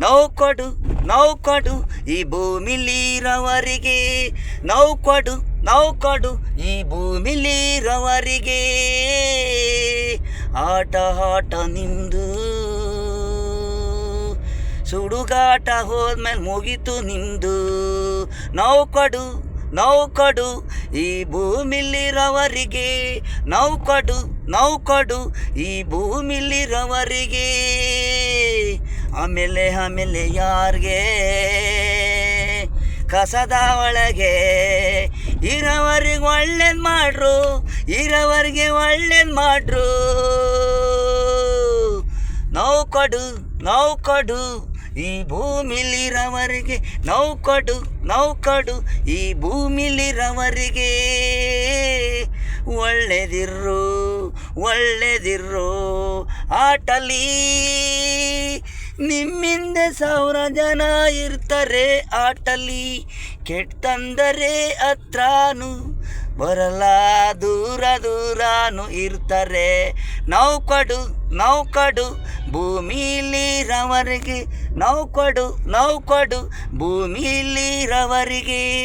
ನೌಕೊಡು ನೌಕೊಡು ಈ ಭೂಮಿಲಿರವರಿಗೆ ನೌಕೊಡು ನೌಕೊಡು ಈ ಭೂಮಿಲಿರವರಿಗೆ ಆಟ ಆಟ ನಿಂದು ಸುಡುಗಾಟ ಹೋದ್ಮೇಲೆ ಮುಗೀತು ನಿಂದು ನೌಕೊಡು ನೌಕೊಡು ಈ ಭೂಮಿಲಿರವರಿಗೆ ನೌಕೊಡು ನೌಕೊಡು ಈ ಭೂಮಿಲಿರವರಿಗೆ ಆಮೇಲೆ ಆಮೇಲೆ ಯಾರಿಗೆ ಕಸದ ಒಳಗೆ ಇರೋವರಿಗೆ ಒಳ್ಳೇದು ಮಾಡ್ರು ಇರೋವರಿಗೆ ಒಳ್ಳೇದು ಮಾಡ್ರು ನೌಕೊಡು ನೌಕೊಡು ಈ ಭೂಮಿಲಿರವರಿಗೆ ನೌಕೊಡು ನೌಕೊಡು ಈ ಭೂಮಿಲಿರವರಿಗೆ ಒಳ್ಳೆದಿರ್ರು ಒಳ್ಳೆದಿರ್ರು ಆಟಲಿ ನಿಮ್ಮಿಂದ 1000 ಜನ ಇರ್ತಾರೆ ಆಟಲಿ ಕೆಟ್ಟಂದರೆ ಹತ್ರನು ಬರಲ್ಲ ದೂರ ದೂರನು ಇರ್ತಾರೆ ನೌಕೊಡು ನೌಕೊಡು ಭೂಮಿಲಿರವರಿಗೆ ನೌಕೊಡು ನೌಕೊಡು ಭೂಮಿಲಿರವರಿಗೆ